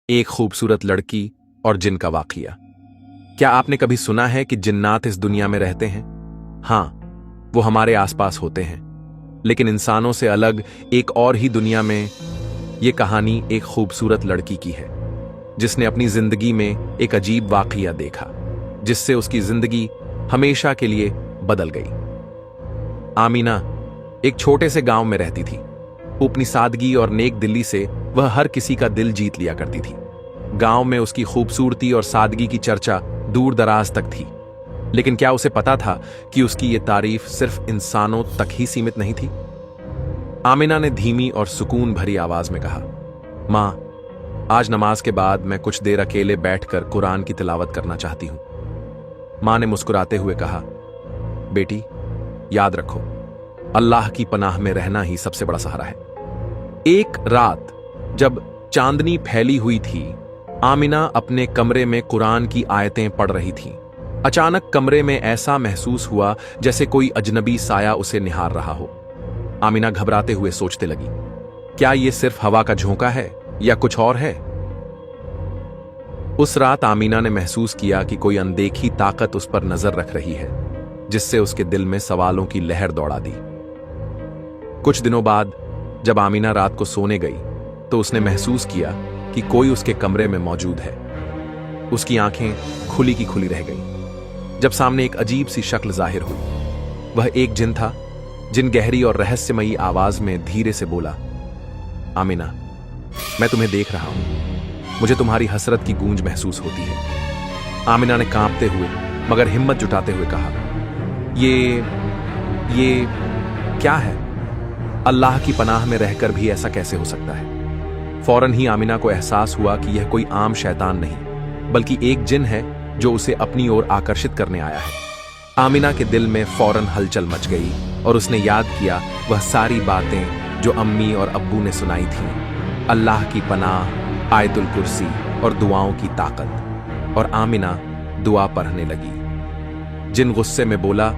एक खूबसूरत लड़की और जिन का वाकया। क्या आपने कभी सुना है कि जिन्नात इस दुनिया में रहते हैं? हाँ, वो हमारे आसपास होते हैं, लेकिन इंसानों से अलग एक और ही दुनिया में। ये कहानी एक खूबसूरत लड़की की है जिसने अपनी जिंदगी में एक अजीब वाकया देखा, जिससे उसकी जिंदगी हमेशा के लिए बदल गई। आमीना एक छोटे से गांव में रहती थी। अपनी सादगी और नेक दिली से वह हर किसी का दिल जीत लिया करती थी। गांव में उसकी खूबसूरती और सादगी की चर्चा दूर दराज तक थी, लेकिन क्या उसे पता था कि उसकी ये तारीफ सिर्फ इंसानों तक ही सीमित नहीं थी? आमिना ने धीमी और सुकून भरी आवाज में कहा, मां, आज नमाज के बाद मैं कुछ देर अकेले बैठकर कुरान की तिलावत करना चाहती हूं। मां ने मुस्कुराते हुए कहा, बेटी, याद रखो, अल्लाह की पनाह में रहना ही सबसे बड़ा सहारा है। एक रात जब चांदनी फैली हुई थी, आमिना अपने कमरे में कुरान की आयतें पढ़ रही थी। अचानक कमरे में ऐसा महसूस हुआ जैसे कोई अजनबी साया उसे निहार रहा हो। आमिना घबराते हुए सोचने लगी, क्या यह सिर्फ हवा का झोंका है या कुछ और है? उस रात आमिना ने महसूस किया कि कोई अनदेखी ताकत उस पर नजर रख रही है, जिससे उसके दिल में सवालों की लहर दौड़ा दी। कुछ दिनों बाद जब आमिना रात को सोने गई तो उसने महसूस किया कि कोई उसके कमरे में मौजूद है। उसकी आंखें खुली की खुली रह गईं जब सामने एक अजीब सी शक्ल जाहिर हुई। वह एक जिन था। जिन गहरी और रहस्यमयी आवाज में धीरे से बोला, आमिना, मैं तुम्हें देख रहा हूं। मुझे तुम्हारी हसरत की गूंज महसूस होती है। आमिना ने कांपते हुए मगर हिम्मत जुटाते हुए कहा, ये क्या है? अल्लाह की पनाह में रहकर भी ऐसा कैसे हो सकता है? फौरन ही आमिना को एहसास हुआ कि यह कोई आम शैतान नहीं, बल्कि एक जिन है जो उसे अपनी ओर आकर्षित करने आया है। आमिना के दिल में फौरन हलचल मच गई और उसने याद किया वह सारी बातें जो अम्मी और अब्बू ने सुनाई थीं, अल्लाह की पनाह, आयतुल कुर्सी और दुआओं की ताकत। और आमिना दुआ पढ़ने लगी। जिन गुस्से में बोला,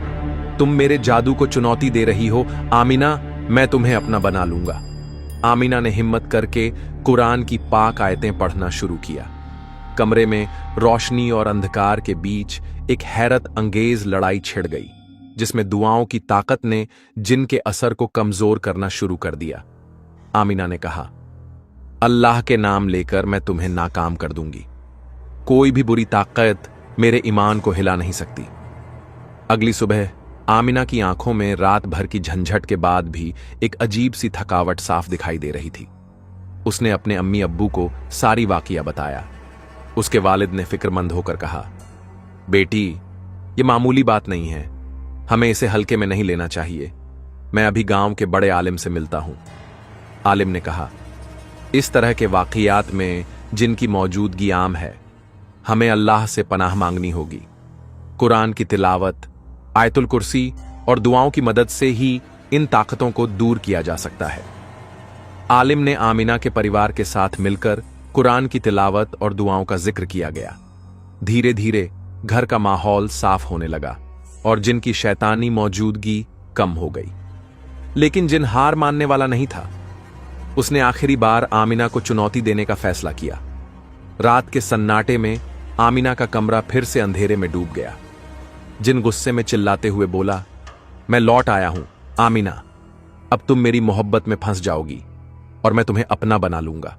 तुम मेरे जादू को चुनौती दे रही हो आमिना, मैं तुम्हें अपना बना लूंगा। आमिना ने हिम्मत करके कुरान की पाक आयतें पढ़ना शुरू किया। कमरे में रोशनी और अंधकार के बीच एक हैरत अंगेज लड़ाई छिड़ गई, जिसमें दुआओं की ताकत ने जिन के असर को कमजोर करना शुरू कर दिया। आमिना ने कहा, अल्लाह के नाम लेकर मैं तुम्हें नाकाम कर दूंगी। कोई भी बुरी ताकत मेरे ईमान को हिला नहीं सकती। अगली सुबह आमिना की आंखों में रात भर की झंझट के बाद भी एक अजीब सी थकावट साफ दिखाई दे रही थी। उसने अपने अम्मी अब्बू को सारी वाकया बताया। उसके वालिद ने फिक्रमंद होकर कहा, बेटी, ये मामूली बात नहीं है, हमें इसे हल्के में नहीं लेना चाहिए। मैं अभी गांव के बड़े आलिम से मिलता हूं। आलिम ने कहा, इस तरह के वाकयात में जिनकी मौजूदगी आम है, हमें अल्लाह से पनाह मांगनी होगी। कुरान की तिलावत, आयतुल कुर्सी और दुआओं की मदद से ही इन ताकतों को दूर किया जा सकता है। आलिम ने आमिना के परिवार के साथ मिलकर कुरान की तिलावत और दुआओं का जिक्र किया गया। धीरे धीरे घर का माहौल साफ होने लगा और जिनकी शैतानी मौजूदगी कम हो गई। लेकिन जिन हार मानने वाला नहीं था। उसने आखिरी बार आमिना को चुनौती देने का फैसला किया। रात के सन्नाटे में आमिना का कमरा फिर से अंधेरे में डूब गया। जिन गुस्से में चिल्लाते हुए बोला, मैं लौट आया हूं आमिना, अब तुम मेरी मोहब्बत में फंस जाओगी और मैं तुम्हें अपना बना लूंगा।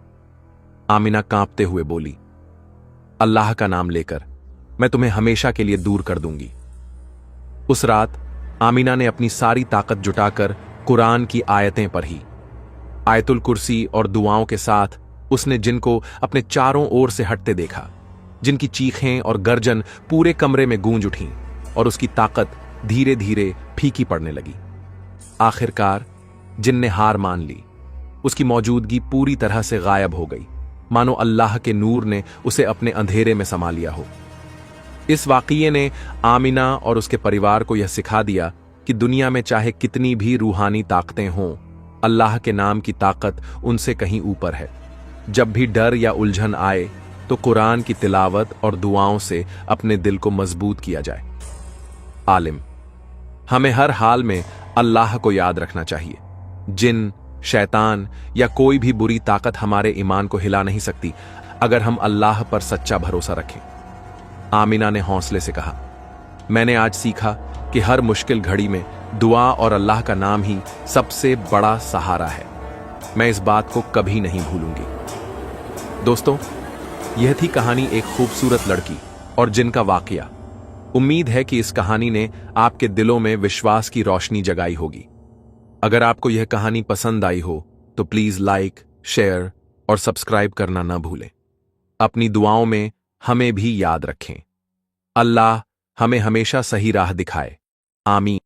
आमिना कांपते हुए बोली, अल्लाह का नाम लेकर मैं तुम्हें हमेशा के लिए दूर कर दूंगी। उस रात आमिना ने अपनी सारी ताकत जुटाकर कुरान की आयतें पढ़ी। आयतुल कुर्सी और दुआओं के साथ उसने जिन को अपने चारों ओर से हटते देखा। जिनकी चीखें और गर्जन पूरे कमरे में गूंज उठी और उसकी ताकत धीरे धीरे फीकी पड़ने लगी। आखिरकार जिन ने हार मान ली। उसकी मौजूदगी पूरी तरह से गायब हो गई, मानो अल्लाह के नूर ने उसे अपने अंधेरे में समा लिया हो। इस वाकये ने आमिना और उसके परिवार को यह सिखा दिया कि दुनिया में चाहे कितनी भी रूहानी ताकतें हों, अल्लाह के नाम की ताकत उनसे कहीं ऊपर है। जब भी डर या उलझन आए तो कुरान की तिलावत और दुआओं से अपने दिल को मजबूत किया जाए। आलिम, हमें हर हाल में अल्लाह को याद रखना चाहिए। जिन, शैतान या कोई भी बुरी ताकत हमारे ईमान को हिला नहीं सकती अगर हम अल्लाह पर सच्चा भरोसा रखें। आमिना ने हौसले से कहा, मैंने आज सीखा कि हर मुश्किल घड़ी में दुआ और अल्लाह का नाम ही सबसे बड़ा सहारा है। मैं इस बात को कभी नहीं भूलूंगी। दोस्तों, यह थी कहानी एक खूबसूरत लड़की और जिन का वाकया। उम्मीद है कि इस कहानी ने आपके दिलों में विश्वास की रोशनी जगाई होगी। अगर आपको यह कहानी पसंद आई हो तो प्लीज लाइक, शेयर और सब्सक्राइब करना न भूलें। अपनी दुआओं में हमें भी याद रखें। अल्लाह हमें हमेशा सही राह दिखाए। आमीन।